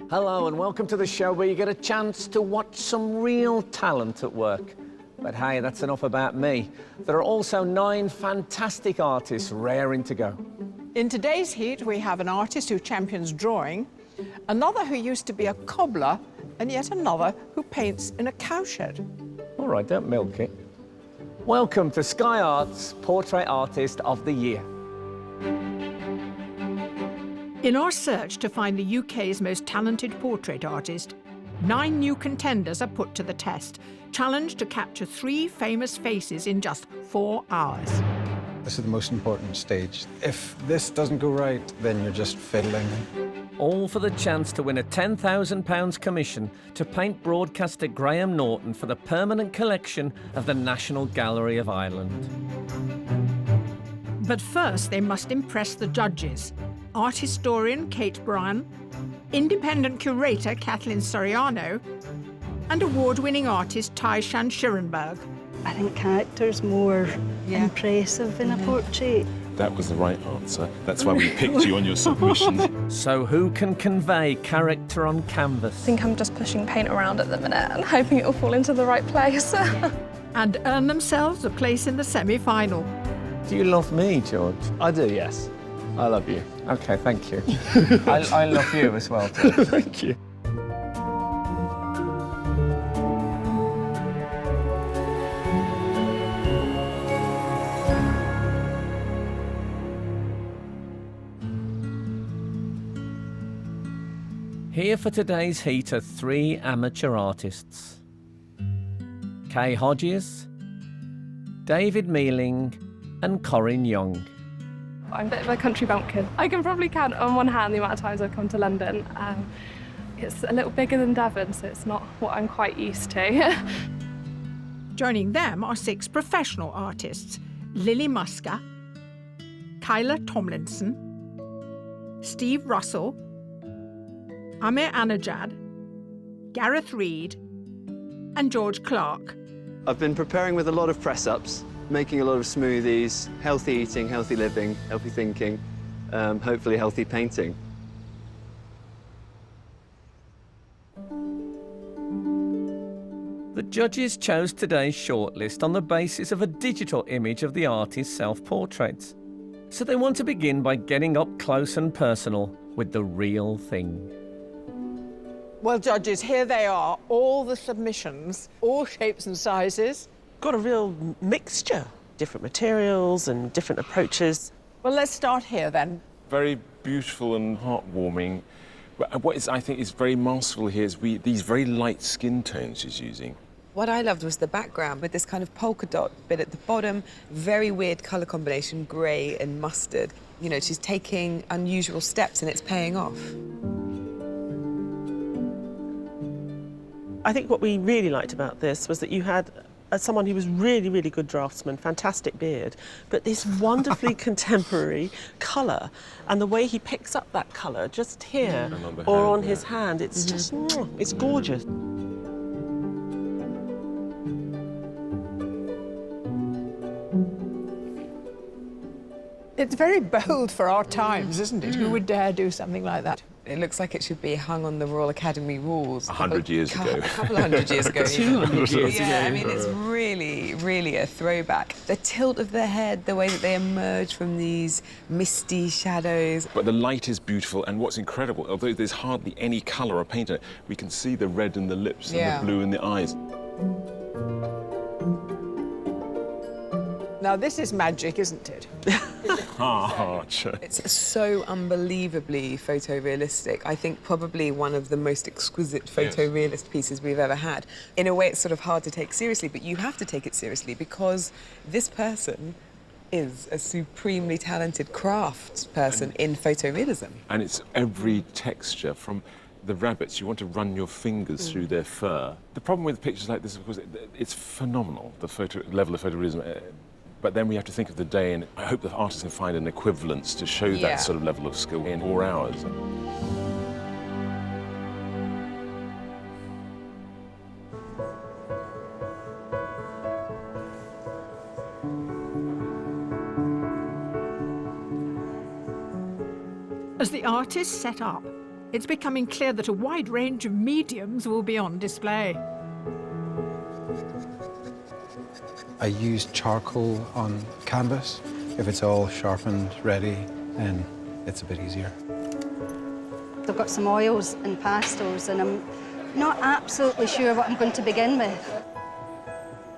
Hello and welcome to the show where you get a chance to watch some real talent at work. But hey, that's enough about me. There are also 9 fantastic artists raring to go. In today's heat, we have an artist who champions drawing, another who used to be a cobbler, and yet another who paints in a cowshed. All right, don't milk it. Welcome to Sky Arts Portrait Artist of the Year. In our search to find the UK's most talented portrait artist, 9 new contenders are put to the test, challenged to capture 3 famous faces in just 4 hours. This is the most important stage. If this doesn't go right, then you're just fiddling. All for the chance to win a £10,000 commission to paint broadcaster Graham Norton for the permanent collection of the National Gallery of Ireland. But first, they must impress the judges. Art historian Kate Bryan, independent curator Kathleen Soriano, and award-winning artist Taishan Schirenberg. I think character's more impressive in a portrait. That was the right answer. That's why we picked you on your submission. So who can convey character on canvas? I think I'm just pushing paint around at the minute and hoping it'll fall into the right place. And earn themselves a place in the semi-final. Do you love me, George? I do, yes. I love you. OK, thank you. I love you as well, too. Thank you. Here for today's heat are 3 amateur artists. Kay Hodges, David Mealing and Corinne Young. I'm a bit of a country bumpkin. I can probably count on one hand the amount of times I've come to London. It's a little bigger than Devon, so it's not what I'm quite used to. Joining them are 6 professional artists: Lily Musker, Kyla Tomlinson, Steve Russell, Amir Anajad, Gareth Reid, and George Clark. I've been preparing with a lot of press-ups, making a lot of smoothies, healthy eating, healthy living, healthy thinking, hopefully healthy painting. The judges chose today's shortlist on the basis of a digital image of the artist's self-portraits. So they want to begin by getting up close and personal with the real thing. Well, judges, here they are, all the submissions, all shapes and sizes. Got a real mixture, different materials and different approaches. Well, let's start here then. Very beautiful and heartwarming. What I think is very masterful here is these very light skin tones she's using. What I loved was the background with this kind of polka dot bit at the bottom, very weird colour combination, grey and mustard. You know, she's taking unusual steps and it's paying off. I think what we really liked about this was that you had someone who was really, really good draftsman, fantastic beard, but this wonderfully contemporary colour, and the way he picks up that colour just here or on his hand, it's just, it's gorgeous. It's very bold for our times, isn't it? Who would dare do something like that? It looks like it should be hung on the Royal Academy walls. 100 years ago. A couple of hundred years ago. 200 years ago. Yeah, I mean, it's really, really a throwback. The tilt of the head, the way that they emerge from these misty shadows. But the light is beautiful, and what's incredible, although there's hardly any colour or paint in it, we can see the red in the lips and the blue in the eyes. Now, this is magic, isn't it? It's so unbelievably photorealistic. I think probably one of the most exquisite photorealist pieces we've ever had. In a way, it's sort of hard to take seriously, but you have to take it seriously because this person is a supremely talented craftsperson in photorealism. And it's every texture from the rabbits, you want to run your fingers through their fur. The problem with pictures like this, of course, it's phenomenal, the level of photorealism. But then we have to think of the day, and I hope the artist can find an equivalence to show that sort of level of skill in 4 hours. As the artists set up, it's becoming clear that a wide range of mediums will be on display. I use charcoal on canvas. If it's all sharpened, ready, then it's a bit easier. I've got some oils and pastels, and I'm not absolutely sure what I'm going to begin with.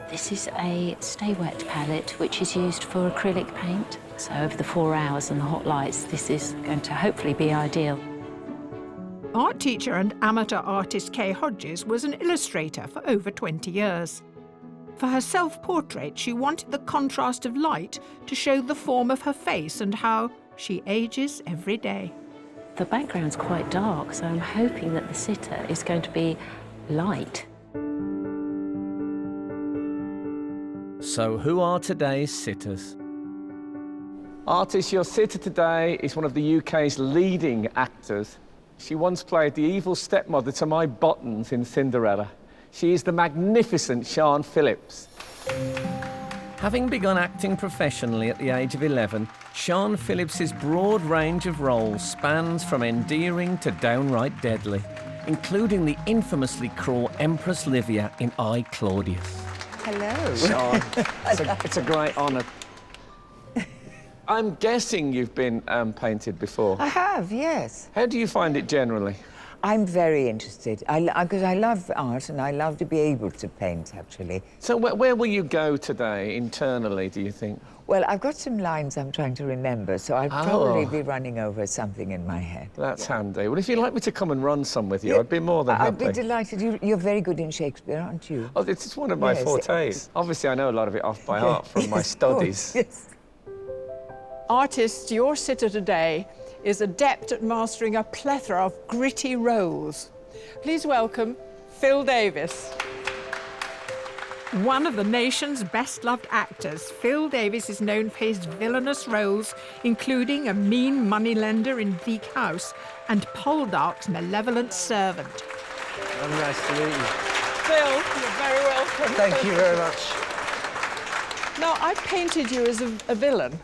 This is a stay wet palette which is used for acrylic paint. So over the 4 hours and the hot lights, this is going to hopefully be ideal. Art teacher and amateur artist Kay Hodges was an illustrator for over 20 years. For her self-portrait, she wanted the contrast of light to show the form of her face and how she ages every day. The background's quite dark, so I'm hoping that the sitter is going to be light. So who are today's sitters? Artist, your sitter today is one of the UK's leading actors. She once played the evil stepmother to my Buttons in Cinderella. She is the magnificent Sian Phillips. Having begun acting professionally at the age of 11, Sian Phillips's broad range of roles spans from endearing to downright deadly, including the infamously cruel Empress Livia in I, Claudius. Hello. Sian, it's a great honour. I'm guessing you've been painted before. I have, yes. How do you find it generally? I'm very interested, because I love art and I love to be able to paint, actually. So where will you go today, internally, do you think? Well, I've got some lines I'm trying to remember, so I'll probably be running over something in my head. That's handy. Well, if you'd like me to come and run some with you, I'd be more than happy. I'd be delighted. You're very good in Shakespeare, aren't you? Oh, it's one of my fortes. Obviously, I know a lot of it off by heart from my studies. Yes. Artist, your sitter today is adept at mastering a plethora of gritty roles. Please welcome Phil Davis. One of the nation's best-loved actors, Phil Davis is known for his villainous roles, including a mean moneylender in Bleak House and Poldark's malevolent servant. Very nice to meet you. Phil, you're very welcome. Thank you very much. Now, I've painted you as a villain,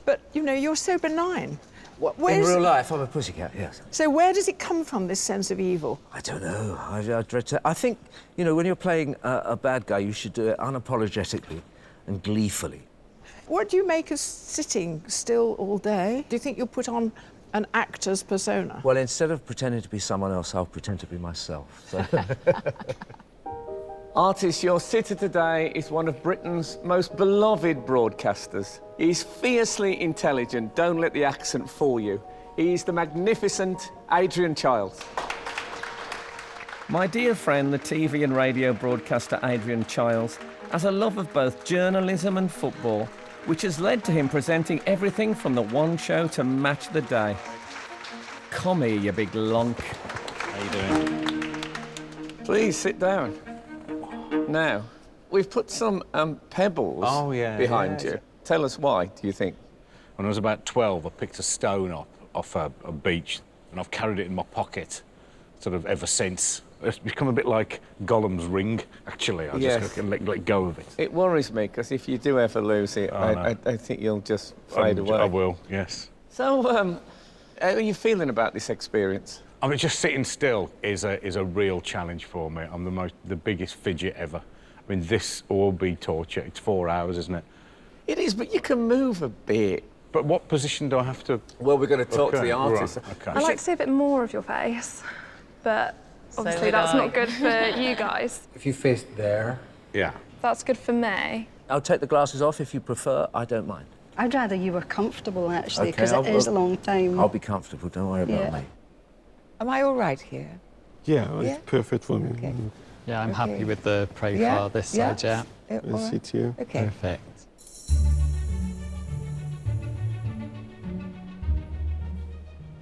but, you know, you're so benign. In real life, I'm a pussycat, yes. So where does it come from, this sense of evil? I don't know. I dread to... I think, you know, when you're playing a bad guy, you should do it unapologetically and gleefully. What do you make of sitting still all day? Do you think you'll put on an actor's persona? Well, instead of pretending to be someone else, I'll pretend to be myself. So. Artist, your sitter today is one of Britain's most beloved broadcasters. He's fiercely intelligent. Don't let the accent fool you. He's the magnificent Adrian Chiles. My dear friend, the TV and radio broadcaster Adrian Chiles, has a love of both journalism and football, which has led to him presenting everything from The One Show to Match of the Day. Come here, you big lonk. How you doing? Please sit down. Now, we've put some pebbles behind you. Tell us why, do you think? When I was about 12, I picked a stone up off a beach and I've carried it in my pocket sort of ever since. It's become a bit like Gollum's ring, actually. I just let go of it. It worries me, because if you do ever lose it, I think you'll just fade away. I will, yes. So, how are you feeling about this experience? I mean, just sitting still is a real challenge for me. I'm the biggest fidget ever. I mean, this will be torture. It's 4 hours, isn't it? It is, but you can move a bit. But what position do I have to... Well, we're going to talk to the artist. Right, okay. I like to see a bit more of your face, but obviously that's not good for you guys. If you face there... Yeah. That's good for me. I'll take the glasses off if you prefer. I don't mind. I'd rather you were comfortable, actually, Okay, because it is a long time. I'll be comfortable. Don't worry about me. Am I all right here? Yeah, it's perfect for me. Okay. Yeah, I'm happy with the profile this side, yeah. I'll sit here. Okay. Perfect.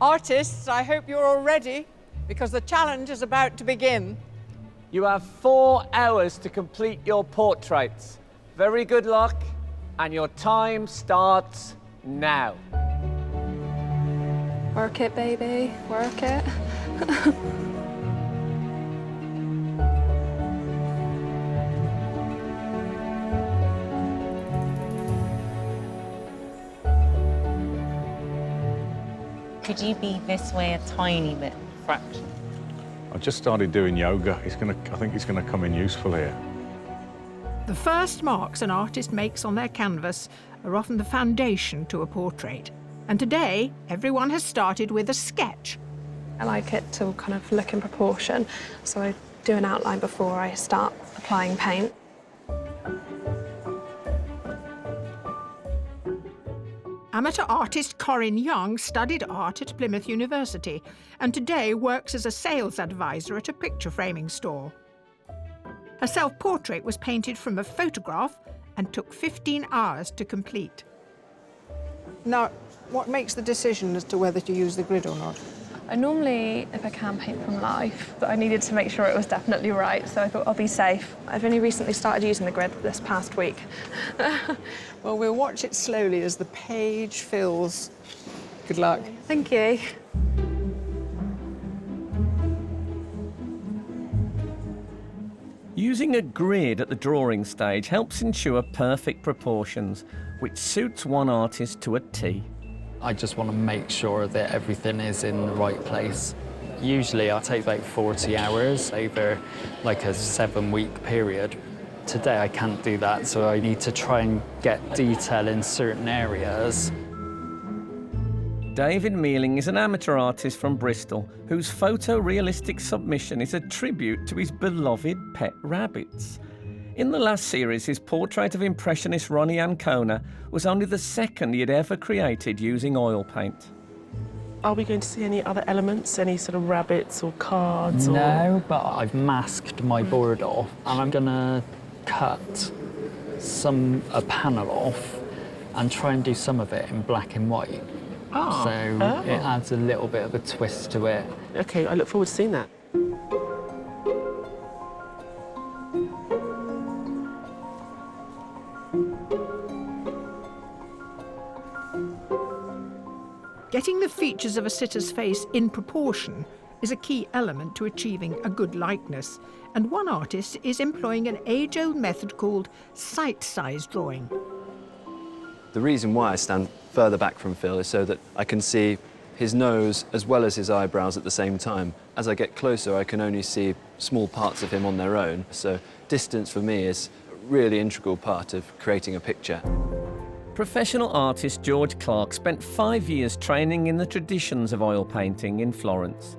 Artists, I hope you're all ready, because the challenge is about to begin. You have 4 hours to complete your portraits. Very good luck, and your time starts now. Work it, baby, work it. Could you be this way a tiny bit? Fraction. I just started doing yoga. I think it's going to come in useful here. The first marks an artist makes on their canvas are often the foundation to a portrait. And today, everyone has started with a sketch. I like it to kind of look in proportion, so I do an outline before I start applying paint. Amateur artist Corinne Young studied art at Plymouth University and today works as a sales advisor at a picture framing store. Her self-portrait was painted from a photograph and took 15 hours to complete. Now, what makes the decision as to whether to use the grid or not? I normally, if I can, paint from life, but I needed to make sure it was definitely right, so I thought I'll be safe. I've only recently started using the grid this past week. Well, we'll watch it slowly as the page fills. Good luck. Thank you. Using a grid at the drawing stage helps ensure perfect proportions, which suits one artist to a T. I just want to make sure that everything is in the right place. Usually I take about 40 hours over like a 7-week period. Today I can't do that, so I need to try and get detail in certain areas. David Mealing is an amateur artist from Bristol whose photorealistic submission is a tribute to his beloved pet rabbits. In the last series, his portrait of Impressionist Ronnie Ancona was only the second he had ever created using oil paint. Are we going to see any other elements, any sort of rabbits or cards? No, but I've masked my board off and I'm going to cut a panel off and try and do some of it in black and white. So it adds a little bit of a twist to it. OK, I look forward to seeing that. Getting the features of a sitter's face in proportion is a key element to achieving a good likeness, and one artist is employing an age-old method called sight-size drawing. The reason why I stand further back from Phil is so that I can see his nose as well as his eyebrows at the same time. As I get closer, I can only see small parts of him on their own, so distance for me is a really integral part of creating a picture. Professional artist George Clark spent 5 years training in the traditions of oil painting in Florence.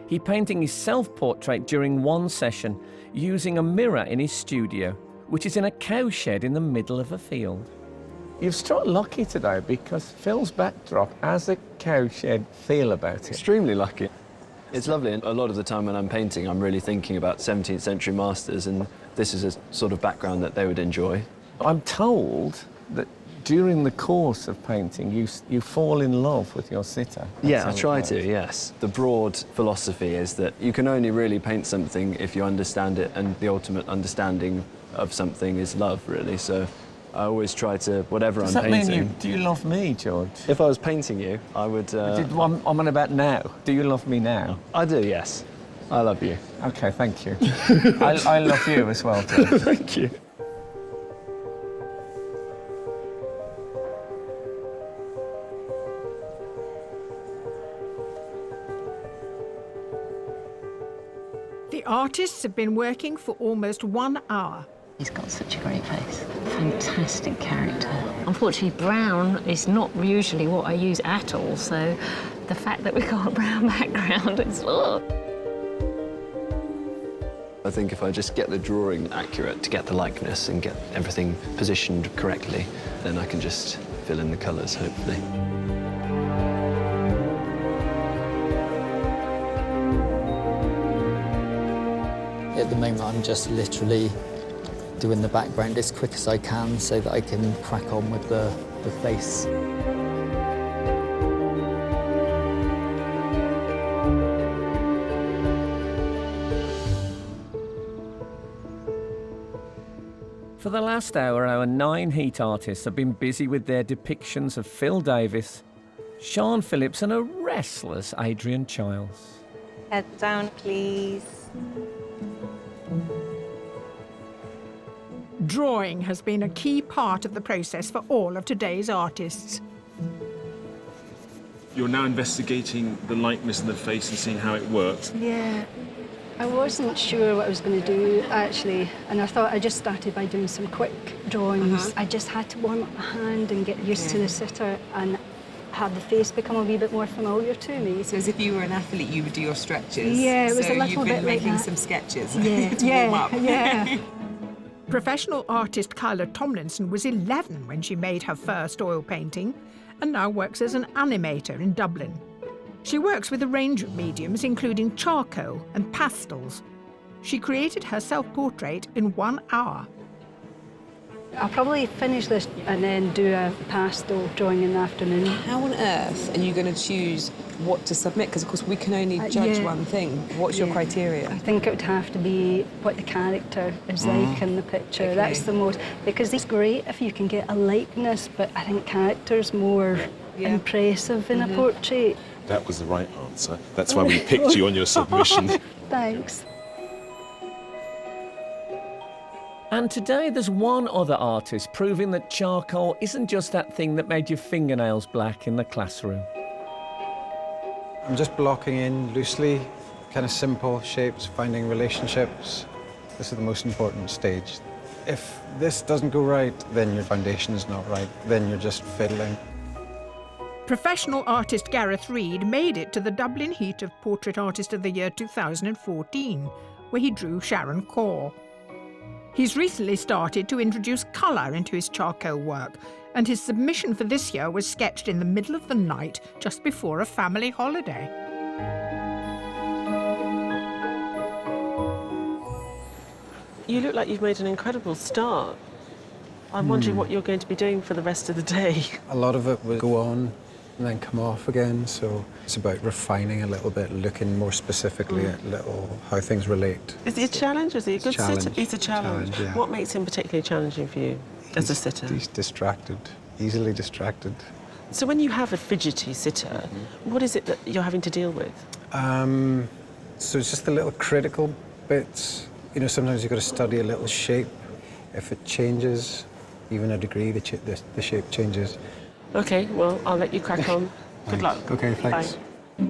He painted his self-portrait during one session using a mirror in his studio, which is in a cowshed in the middle of a field. You've struck lucky today because Phil's backdrop has a cowshed feel about it. Extremely lucky. It's lovely, and a lot of the time when I'm painting, I'm really thinking about 17th century masters, and this is a sort of background that they would enjoy. I'm told that during the course of painting, you fall in love with your sitter. Yeah, I try to, yes. The broad philosophy is that you can only really paint something if you understand it, and the ultimate understanding of something is love, really. So I always try to, whatever I'm painting... Does that mean do you love me, George? If I was painting you, I would... I'm on about now. Do you love me now? I do, yes. I love you. OK, thank you. I love you as well, George. Thank you. The artists have been working for almost 1 hour. He's got such a great face. Fantastic character. Unfortunately, brown is not usually what I use at all, so the fact that we've got a brown background is... Oh. I think if I just get the drawing accurate to get the likeness and get everything positioned correctly, then I can just fill in the colours, hopefully. At the moment, I'm just literally doing the background as quick as I can so that I can crack on with the face. For the last hour, our 9 heat artists have been busy with their depictions of Phil Davis, Sean Phillips and a restless Adrian Chiles. Head down, please. Drawing has been a key part of the process for all of today's artists. You're now investigating the likeness in the face and seeing how it works. Yeah. I wasn't sure what I was going to do, actually, and I thought I just started by doing some quick drawings. I just had to warm up my hand and get used to the sitter and have the face become a wee bit more familiar to me. So as if you were an athlete, you would do your stretches. Yeah, it was so a little you've bit been like making that. some sketches Yeah, to warm up. yeah. Professional artist Kyla Tomlinson was 11 when she made her first oil painting and now works as an animator in Dublin. She works with a range of mediums, including charcoal and pastels. She created her self-portrait in 1 hour. I'll probably finish this and then do a pastel drawing in the afternoon. How on earth are you going to choose what to submit? Because, of course, we can only judge one thing. What's your criteria? I think it would have to be what the character is like in the picture. Okay. That's the most... Because it's great if you can get a likeness, but I think character's more impressive in a portrait. That was the right answer. That's why we picked you on your submission. Thanks. And today there's one other artist proving that charcoal isn't just that thing that made your fingernails black in the classroom. I'm just blocking in loosely, kind of simple shapes, finding relationships. This is the most important stage. If this doesn't go right, then your foundation is not right. Then you're just fiddling. Professional artist Gareth Reid made it to the Dublin Heat of Portrait Artist of the Year 2014, where he drew Sharon Corr. He's recently started to introduce colour into his charcoal work, and his submission for this year was sketched in the middle of the night just before a family holiday. You look like you've made an incredible start. I'm wondering what you're going to be doing for the rest of the day. A lot of it will go on and then come off again, so it's about refining a little bit, looking more specifically at how things relate. Is he a challenge? Is he a good Challenge. sitter? He's a challenge. Yeah. What makes him particularly challenging for you as a sitter? He's distracted, easily distracted. So when you have a fidgety sitter, what is it that you're having to deal with? So it's just the little critical bits. You know, sometimes you've got to study a little shape. If it changes, even a degree, the shape changes. OK, well, I'll let you crack on. Good luck. OK, thanks. Bye.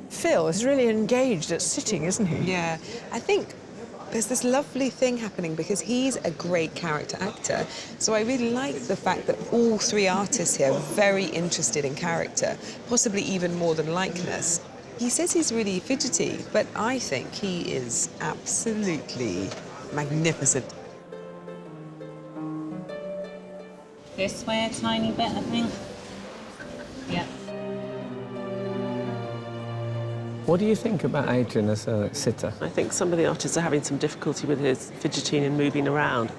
Phil is really engaged at sitting, isn't he? Yeah, I think there's this lovely thing happening because he's a great character actor. So I really like the fact that all three artists here are very interested in character, possibly even more than likeness. He says he's really fidgety, but I think he is absolutely magnificent. This way a tiny bit, I think. Yeah. What do you think about Adrian as a sitter? I think some of the artists are having some difficulty with his fidgeting and moving around.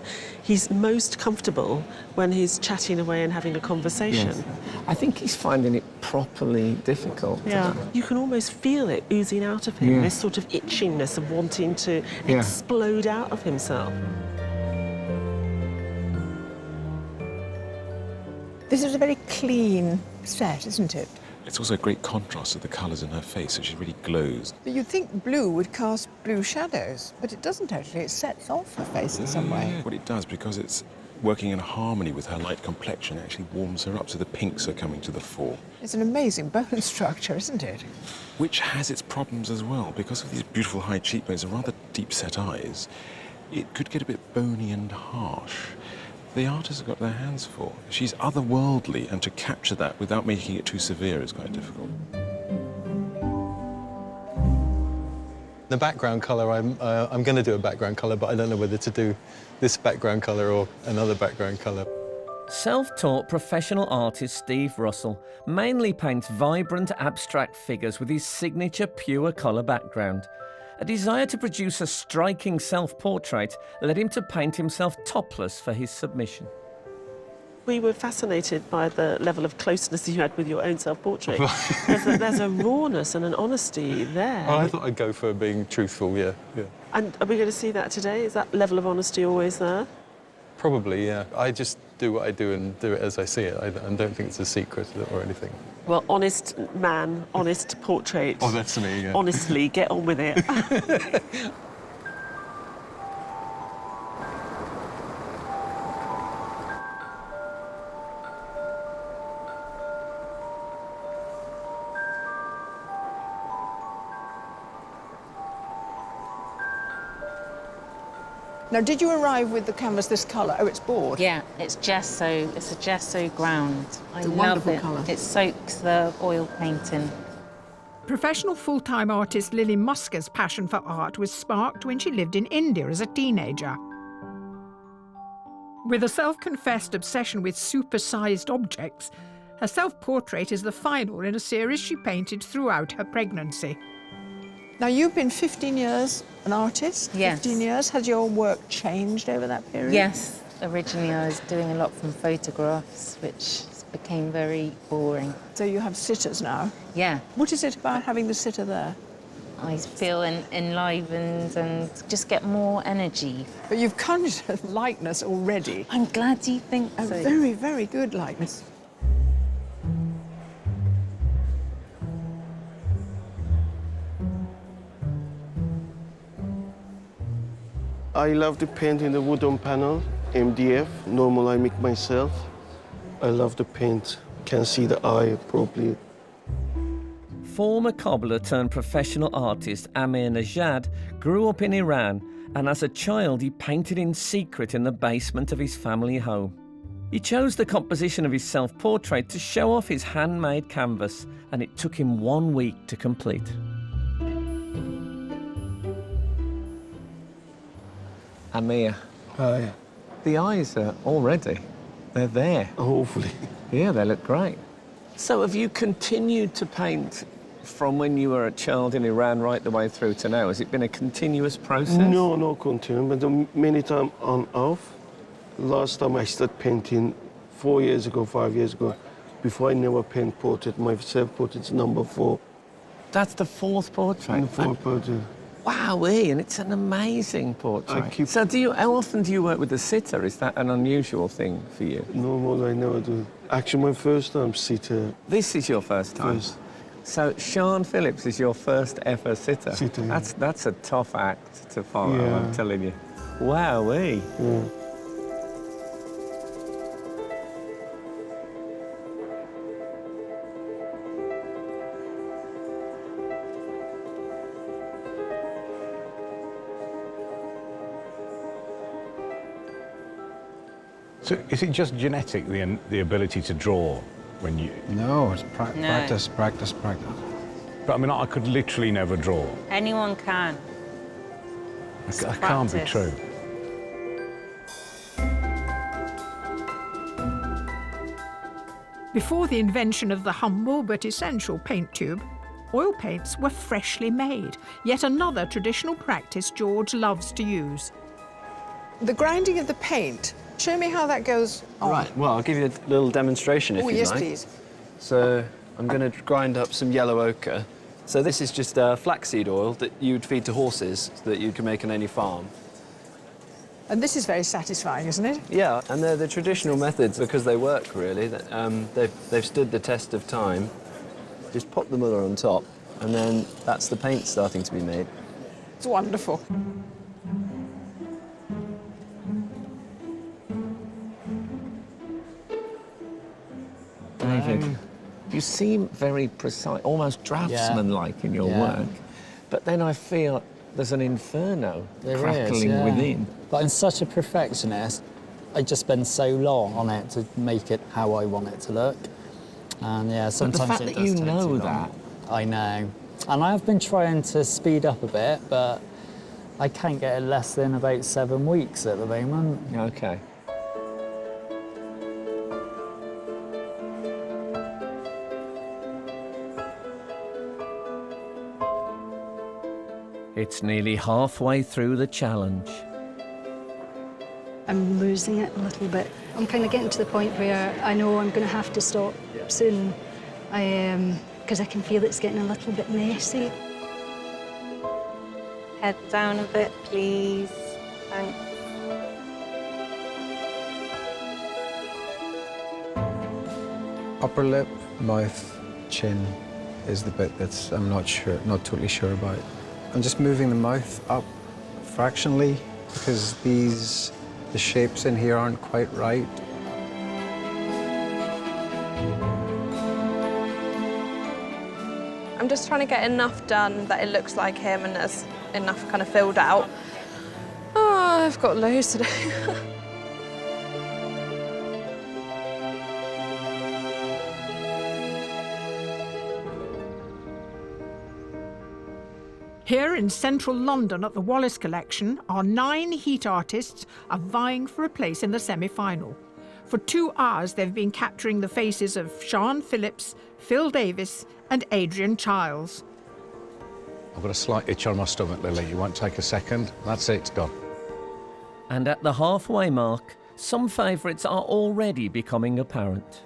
He's most comfortable when he's chatting away and having a conversation. Yes. I think he's finding it properly difficult. Yeah, you can almost feel it oozing out of him, Yeah. this sort of itchiness of wanting to explode out of himself. This is a very clean set, isn't it? It's also a great contrast to the colours in her face, so she really glows. But you'd think blue would cast blue shadows, but it doesn't actually. It sets off her face in some way. What it does, because it's working in harmony with her light complexion, it actually warms her up, so the pinks are coming to the fore. It's an amazing bone structure, isn't it? Which has its problems as well. Because of these beautiful high cheekbones and rather deep-set eyes, it could get a bit bony and harsh. The artist has got their hands full. She's otherworldly, and to capture that without making it too severe is quite difficult. The background colour, I'm going to do a background colour, but I don't know whether to do this background colour or another background colour. Self-taught professional artist Steve Russell mainly paints vibrant abstract figures with his signature pure colour background. A desire to produce a striking self-portrait led him to paint himself topless for his submission. We were fascinated by the level of closeness you had with your own self-portrait. there's a rawness and an honesty there. Oh, I thought I'd go for being truthful, yeah. And are we going to see that today? Is that level of honesty always there? Probably, yeah. I just do what I do and do it as I see it. I don't think it's a secret or anything. Well, honest man, honest portrait. Oh, that's me, yeah. Honestly, get on with it. Now, did you arrive with the canvas this colour? Oh, it's board. Yeah, it's gesso. It's a gesso ground. It's a love wonderful it. colour. It soaks the oil painting. Professional full-time artist Lily Musker's passion for art was sparked when she lived in India as a teenager. With a self-confessed obsession with super-sized objects, her self-portrait is the final in a series she painted throughout her pregnancy. Now, you've been 15 years an artist? Yes. 15 years. Has your work changed over that period? Yes. Originally, I was doing a lot from photographs, which became very boring. So you have sitters now? Yeah. What is it about having the sitter there? I feel enlivened and just get more energy. But you've conjured a likeness already. I'm glad you think so. A very, very good likeness. I love to paint in the wooden panel, MDF. Normal I make myself. I love to paint. Can see the eye properly. Former cobbler turned professional artist Amir Najad grew up in Iran, and as a child he painted in secret in the basement of his family home. He chose the composition of his self-portrait to show off his handmade canvas, and it took him 1 week to complete. Amir. Hi. The eyes are already, they're there. Hopefully. Yeah, they look great. So have you continued to paint from when you were a child in Iran right the way through to now? Has it been a continuous process? No, no continue, but many times on off. Last time I started painting 4 years ago, 5 years ago. Before I never paint portrait. My self-portrait's number 4. That's the 4th portrait? The 4th portrait. Wowee, and it's an amazing portrait. So how often do you work with a sitter? Is that an unusual thing for you? No, I never do. Actually, my first time sitter. This is your first time? First. So Sean Phillips is your first ever sitter? Sitter, yeah. That's a tough act to follow, Yeah. I'm telling you. Wowee. Yeah. So is it just genetic, the ability to draw when you... No, it's practice, practice, practice. But I mean, I could literally never draw. Anyone can. That can't be true. Before the invention of the humble but essential paint tube, oil paints were freshly made, yet another traditional practice George loves to use. The grinding of the paint, show me how that goes on. Right, well, I'll give you a little demonstration if Oh, you'd yes, like. please. So I'm going to grind up some yellow ochre. So this is just flaxseed oil that you'd feed to horses so that you can make on any farm. And this is very satisfying, isn't it? Yeah, and they're the traditional methods because they work, really. They've stood the test of time. Just pop the muller on top, and then that's the paint starting to be made. It's wonderful. David, you seem very precise, almost draftsman-like in your work, but then I feel there's an inferno crackling within. But I'm such a perfectionist. I just spend so long on it to make it how I want it to look. And yeah, sometimes but the fact that you know that. I know. And I have been trying to speed up a bit, but I can't get it less than about 7 weeks at the moment. Okay. It's nearly halfway through the challenge. I'm losing it a little bit. I'm kind of getting to the point where I know I'm going to have to stop soon. Because I can feel it's getting a little bit messy. Head down a bit, please. Thanks. Upper lip, mouth, chin is the bit that's I'm not totally sure about. I'm just moving the mouth up fractionally because the shapes in here aren't quite right. I'm just trying to get enough done that it looks like him and there's enough kind of filled out. Oh, I've got loads to do. Here in central London at the Wallace Collection, our 9 heat artists are vying for a place in the semi-final. For 2 hours, they've been capturing the faces of Sian Phillips, Phil Davis and Adrian Chiles. I've got a slight itch on my stomach, Lily. It won't take a second. That's it, it's done. And at the halfway mark, some favourites are already becoming apparent.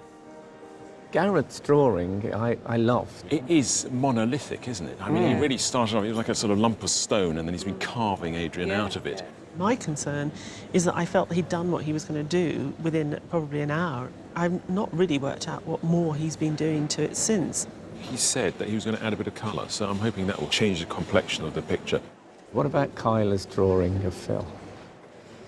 Gareth's drawing, I loved. It is monolithic, isn't it? I mean, he really started off, it was like a sort of lump of stone, and then he's been carving Adrian out of it. My concern is that I felt that he'd done what he was going to do within probably an hour. I've not really worked out what more he's been doing to it since. He said that he was going to add a bit of colour, so I'm hoping that will change the complexion of the picture. What about Kyla's drawing of Phil?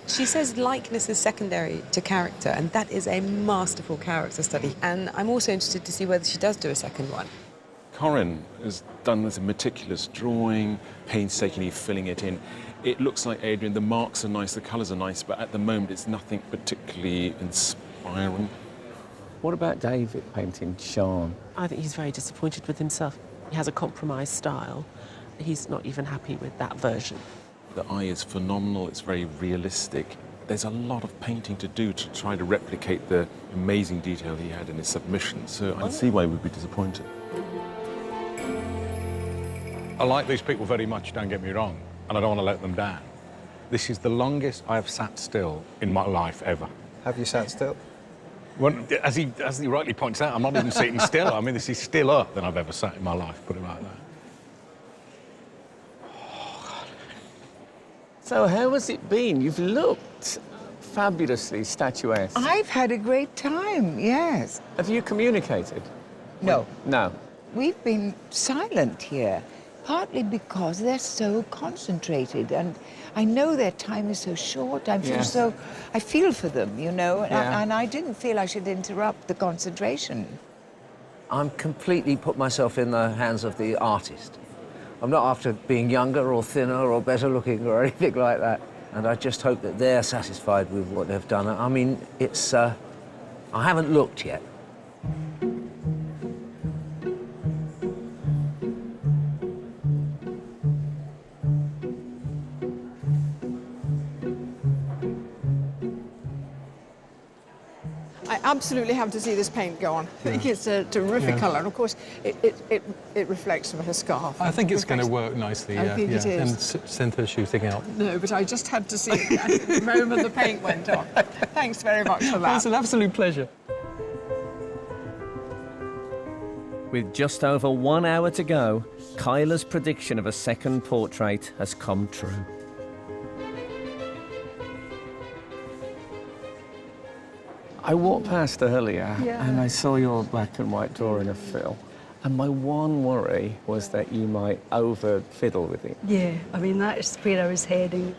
She says likeness is secondary to character, and that is a masterful character study. And I'm also interested to see whether she does do a second one. Corinne has done this meticulous drawing, painstakingly filling it in. It looks like Adrian, the marks are nice, the colours are nice, but at the moment it's nothing particularly inspiring. What about David painting Sian? I think he's very disappointed with himself. He has a compromised style. He's not even happy with that version. The eye is phenomenal, it's very realistic. There's a lot of painting to do to try to replicate the amazing detail he had in his submission, so I can see why he would be disappointed. I like these people very much, don't get me wrong, and I don't want to let them down. This is the longest I have sat still in my life ever. Have you sat still? Well, as he rightly points out, I'm not even sitting still. I mean, this is stiller than I've ever sat in my life, put it like that. So how has it been? You've looked fabulously statuesque. I've had a great time, yes. Have you communicated? No. No. We've been silent here, partly because they're so concentrated, and I know their time is so short. I feel for them, you know, and I didn't feel I should interrupt the concentration. I'm completely put myself in the hands of the artist. I'm not after being younger or thinner or better looking or anything like that. And I just hope that they're satisfied with what they've done. I mean, it's, I haven't looked yet. I absolutely have to see this paint go on. I think it's a terrific colour, and of course it reflects from her scarf. I think it's going to work nicely. I think it is. And Cynthia's shooting out. No, but I just had to see it the moment the paint went on. Thanks very much for that. It's an absolute pleasure. With just over 1 hour to go, Kyla's prediction of a second portrait has come true. I walked past earlier and I saw your black and white drawing of Phil. And my one worry was that you might over-fiddle with it. Yeah, I mean, that's where I was heading.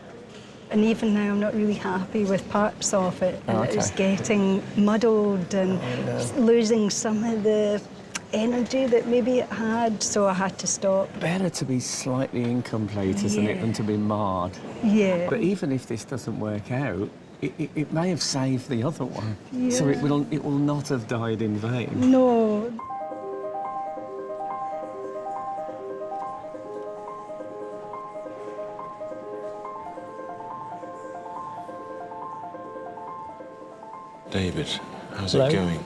And even now, I'm not really happy with parts of it. And it was getting muddled and losing some of the energy that maybe it had, so I had to stop. Better to be slightly incomplete, isn't it, than to be marred. Yeah. But even if this doesn't work out, it may have saved the other one. Yeah. So it will not have died in vain. No. David, how's it going?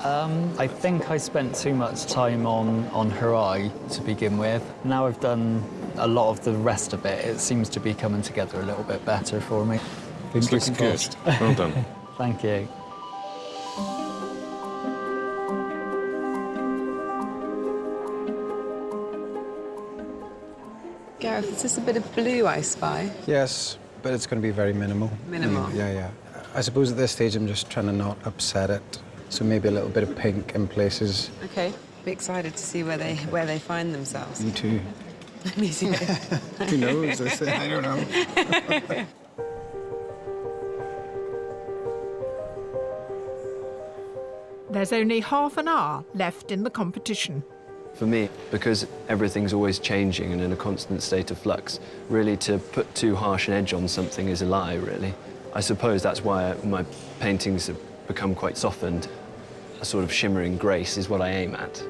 I think I spent too much time on her eye to begin with. Now I've done a lot of the rest of it, it seems to be coming together a little bit better for me. It's looking good. Well done. Thank you. Gareth, is this a bit of blue I spy? Yes, but it's going to be very minimal. Minimal? Yeah. I suppose at this stage I'm just trying to not upset it. So maybe a little bit of pink in places. Okay. Be excited to see where they find themselves. Me too. Me too. Who knows? I don't know. There's only half an hour left in the competition. For me, because everything's always changing and in a constant state of flux, really to put too harsh an edge on something is a lie, really. I suppose that's why my paintings have become quite softened. A sort of shimmering grace is what I aim at.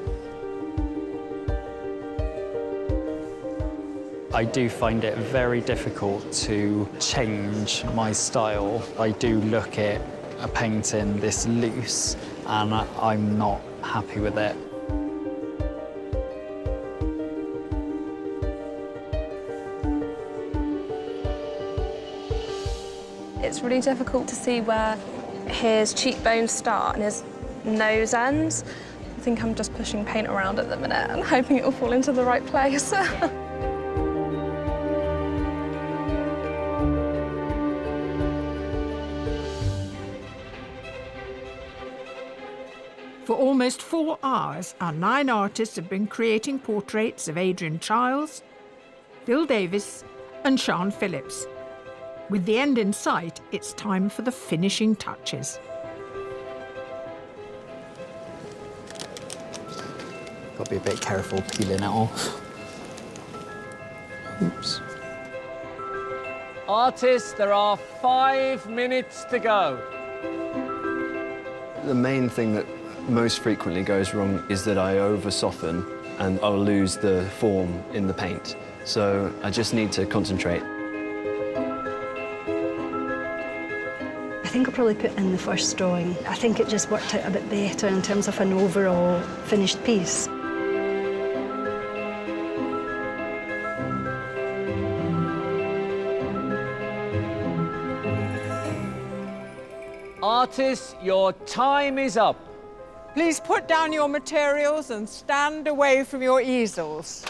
I do find it very difficult to change my style. I do look at a painting this loose and I'm not happy with it. It's really difficult to see where his cheekbones start and his nose ends. I think I'm just pushing paint around at the minute and hoping it will fall into the right place. For almost 4 hours, our 9 artists have been creating portraits of Adrian Chiles, Phil Davis and Sian Phillips. With the end in sight, it's time for the finishing touches. Got to be a bit careful peeling it off. Oops. Artists, there are 5 minutes to go. The main thing that most frequently goes wrong is that I over-soften and I'll lose the form in the paint. So I just need to concentrate. I think I'll probably put in the first drawing. I think it just worked out a bit better in terms of an overall finished piece. Artists, your time is up. Please put down your materials and stand away from your easels.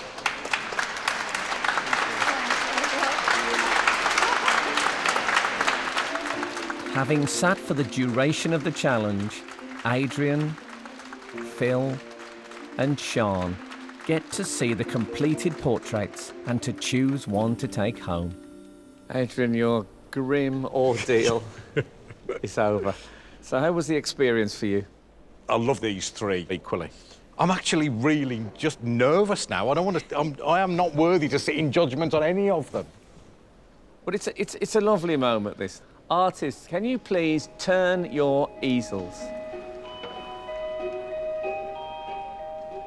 Having sat for the duration of the challenge, Adrian, Phil and Sian get to see the completed portraits and to choose one to take home. Adrian, your grim ordeal is over. So how was the experience for you? I love these 3 equally. I'm actually really just nervous now. I am not worthy to sit in judgment on any of them. But it's a lovely moment, this. Artists, can you please turn your easels?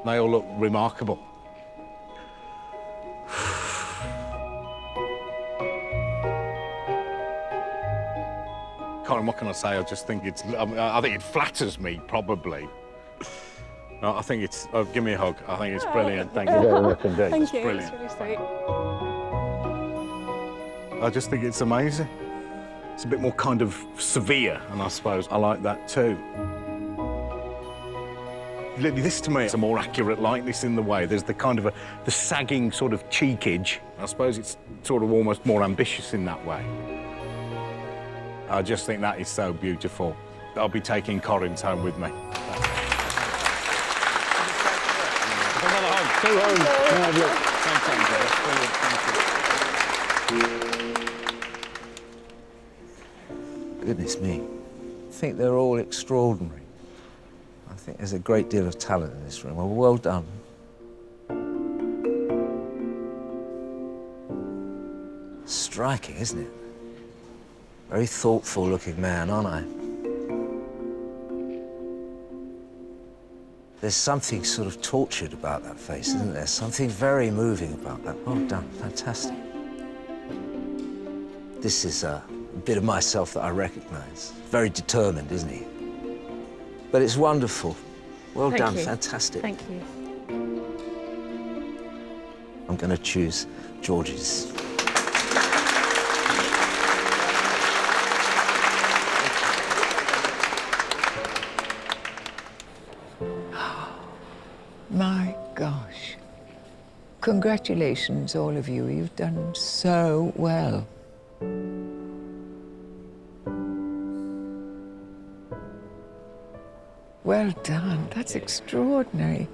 They all look remarkable. What can I say? I just think I think it flatters me, probably. No, I think it's... Oh, give me a hug. I think it's brilliant. Thank you very much indeed. Thank It's you, brilliant. it's really sweet. I just think it's amazing. It's a bit more kind of severe, and I suppose I like that too. This, to me, is a more accurate likeness in the way. There's the kind of the sagging sort of cheekage. I suppose it's sort of almost more ambitious in that way. I just think that is so beautiful. I'll be taking Corin's home with me. Another hug. Goodness me. I think they're all extraordinary. I think there's a great deal of talent in this room. Well done. Striking, isn't it? Very thoughtful-looking man, aren't I? There's something sort of tortured about that face, isn't there? Something very moving about that. Well done, fantastic. This is a bit of myself that I recognise. Very determined, isn't he? But it's wonderful. Well done, fantastic. Thank you. I'm going to choose George's. My gosh. Congratulations, all of you. You've done so well. Well done. That's extraordinary.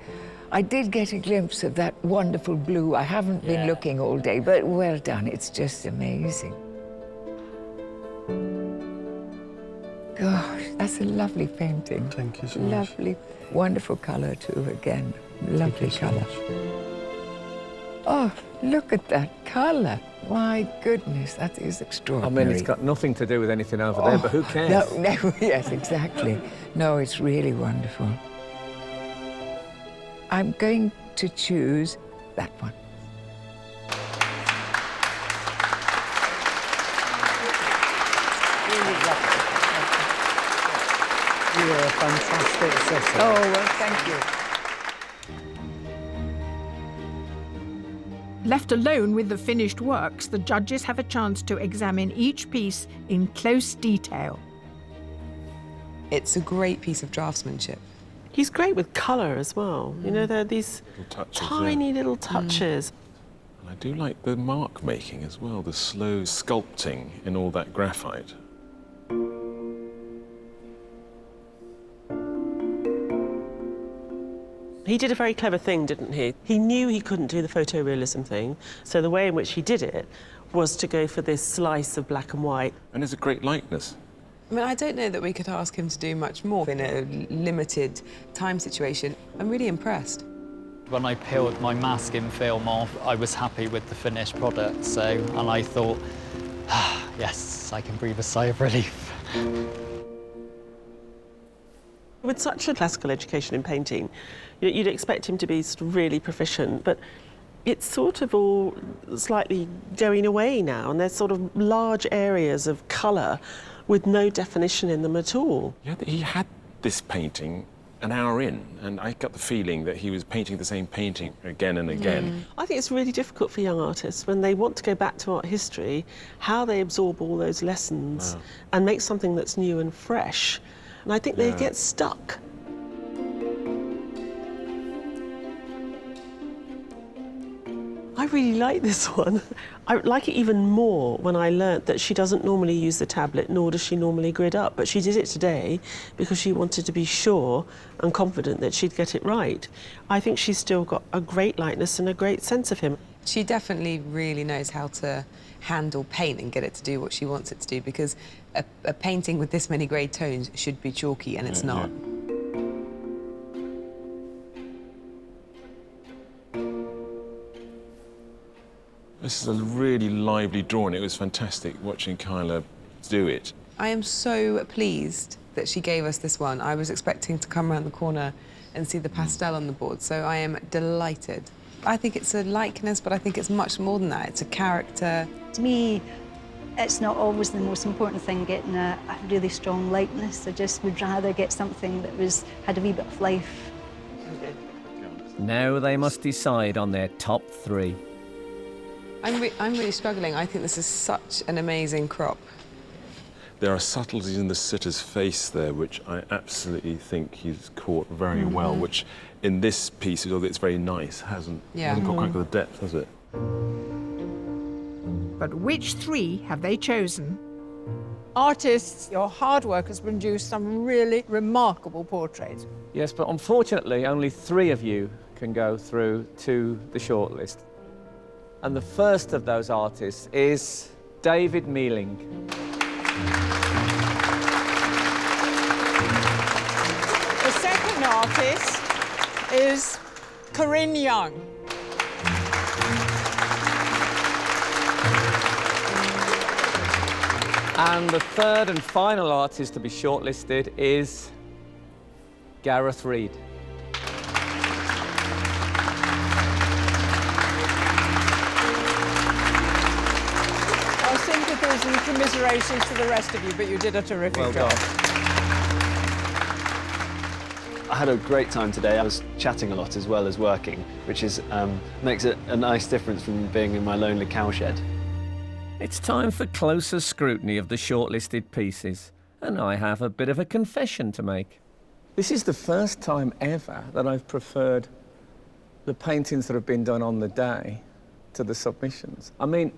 I did get a glimpse of that wonderful blue. I haven't been looking all day, but well done. It's just amazing. Gosh, that's a lovely painting. Thank you so much. Lovely, wonderful colour too, again. Lovely colour. Oh, look at that colour. My goodness, that is I extraordinary. mean, it's got nothing to do with anything over there, but who cares? No, yes, exactly. No, it's really wonderful. I'm going to choose that one. Really lovely. You are a fantastic sitter. Oh, well, thank you. Left alone with the finished works, the judges have a chance to examine each piece in close detail. It's a great piece of draftsmanship. He's great with colour as well. You know, there are these tiny little touches. And I do like the mark making as well, the slow sculpting in all that graphite. He did a very clever thing, didn't he? He knew he couldn't do the photorealism thing, so the way in which he did it was to go for this slice of black and white. And it's a great likeness. I mean, I don't know that we could ask him to do much more in a limited time situation. I'm really impressed. When I peeled my masking film off, I was happy with the finished product, and I thought, yes, I can breathe a sigh of relief. With such a classical education in painting, you'd expect him to be sort of really proficient, but it's sort of all slightly going away now, and there's sort of large areas of colour with no definition in them at all. Yeah, he had this painting an hour in, and I got the feeling that he was painting the same painting again and again. I think it's really difficult for young artists when they want to go back to art history, how they absorb all those lessons and make something that's new and fresh. And I think they get stuck. I really like this one. I like it even more when I learnt that she doesn't normally use the tablet, nor does she normally grid up, but she did it today because she wanted to be sure and confident that she'd get it right. I think she's still got a great likeness and a great sense of him. She definitely really knows how to handle paint and get it to do what she wants it to do, because a painting with this many grey tones should be chalky, and it's not. This is a really lively drawing. It was fantastic watching Kyla do it. I am so pleased that she gave us this one. I was expecting to come around the corner and see the pastel on the board, so I am delighted. I think it's a likeness, but I think it's much more than that. It's a character. To me, it's not always the most important thing, getting a really strong likeness. I just would rather get something that had a wee bit of life. Now they must decide on their top three. I'm really struggling. I think this is such an amazing crop. There are subtleties in the sitter's face there, which I absolutely think he's caught very well, which in this piece, although it's very nice, hasn't got quite the depth, has it? But which three have they chosen? Artists, your hard work has produced some really remarkable portraits. Yes, but unfortunately, only 3 of you can go through to the shortlist. And the first of those artists is David Mealing. The second artist is Corinne Young. And the third and final artist to be shortlisted is Gareth Reid. Our sympathies and commiserations to the rest of you, but you did a terrific job. I had a great time today. I was chatting a lot as well as working, which makes it a nice difference from being in my lonely cowshed. It's time for closer scrutiny of the shortlisted pieces, and I have a bit of a confession to make. This is the first time ever that I've preferred the paintings that have been done on the day to the submissions. I mean,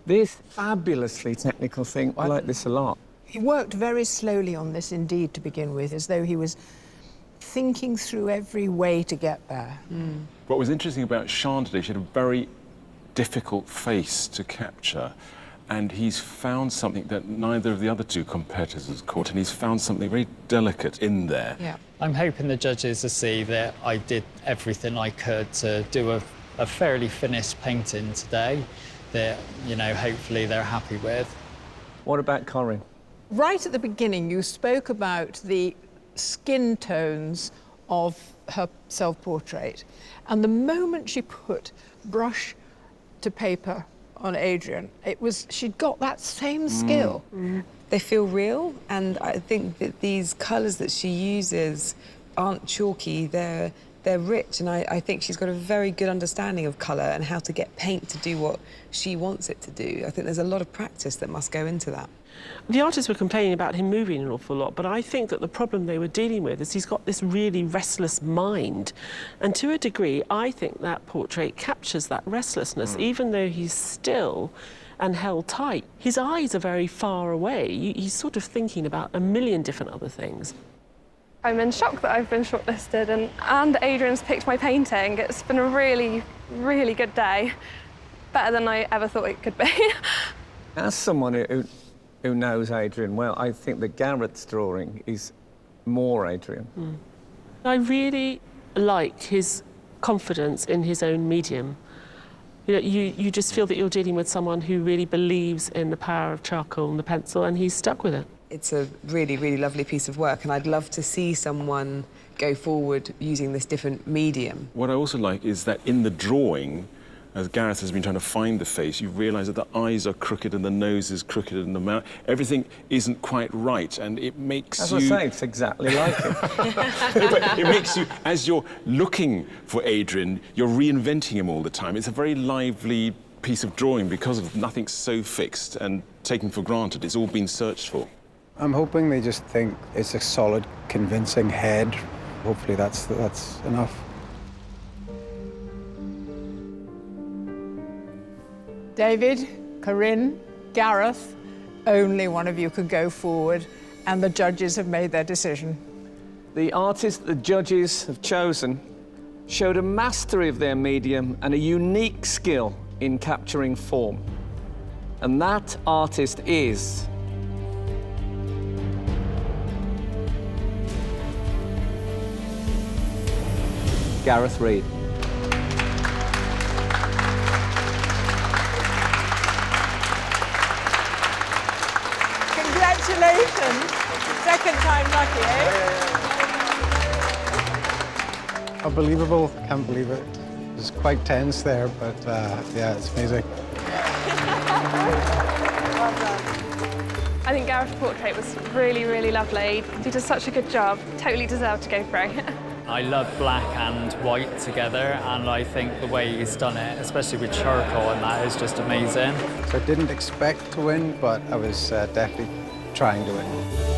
this fabulously technical thing, I like this a lot. He worked very slowly on this indeed to begin with, as though he was thinking through every way to get there. What was interesting about Sian today, she had a very difficult face to capture, and he's found something that neither of the other two competitors has caught, and he's found something very delicate in there. Yeah. I'm hoping the judges will see that I did everything I could to do a fairly finished painting today that, you know, hopefully they're happy with. What about Corinne? Right at the beginning, you spoke about the skin tones of her self-portrait. And the moment she put brush to paper on Adrian, she'd got that same skill. They feel real, and I think that these colours that she uses aren't chalky, they're rich, and I think she's got a very good understanding of colour and how to get paint to do what she wants it to do. I think there's a lot of practice that must go into that. The artists were complaining about him moving an awful lot, but I think that the problem they were dealing with is he's got this really restless mind. And to a degree, I think that portrait captures that restlessness, even though he's still and held tight. His eyes are very far away. He's sort of thinking about a million different other things. I'm in shock that I've been shortlisted and Adrian's picked my painting. It's been a really, really good day. Better than I ever thought it could be. As someone who knows Adrian well, I think that Gareth's drawing is more Adrian. I really like his confidence in his own medium. You know, you just feel that you're dealing with someone who really believes in the power of charcoal and the pencil, and he's stuck with it. It's a really, really lovely piece of work, and I'd love to see someone go forward using this different medium. What I also like is that in the drawing, as Gareth has been trying to find the face, you realise that the eyes are crooked and the nose is crooked and the mouth. Everything isn't quite right, and it makes As you... I say, it's exactly like it. But it makes you, as you're looking for Adrian, you're reinventing him all the time. It's a very lively piece of drawing because of nothing's so fixed and taken for granted. It's all been searched for. I'm hoping they just think it's a solid, convincing head. Hopefully that's enough. David, Corinne, Gareth, only one of you could go forward, and the judges have made their decision. The artist the judges have chosen showed a mastery of their medium and a unique skill in capturing form. And that artist is... Gareth Reid. Congratulations. Second time lucky, eh? Unbelievable, can't believe it. It was quite tense there, but yeah, it's amazing. I think Gareth's portrait was really, really lovely. He did such a good job. Totally deserved to go through. I love black and white together, and I think the way he's done it, especially with charcoal and that, is just amazing. So I didn't expect to win, but I was definitely trying to win.